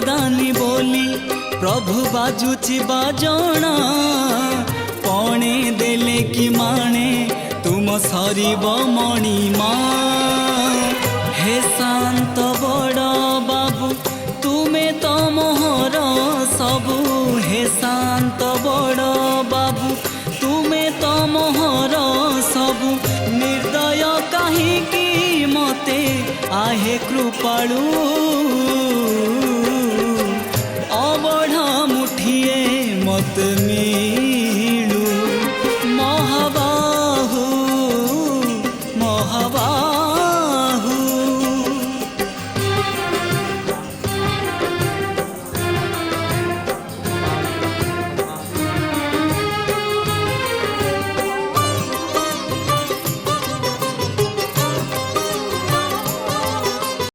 दानी बोली प्रभु बाजुची बाजणा पणे देले कि माणे तुम सरीब मणिमा हे शांत बड़ बाबू तुमे तो मोहर सबू हे शांत बड़ बाबू तुमे तो मोहर सबू निर्दय काहीकि मते आहे कृपाळु अबढ़ा मुठिए मत में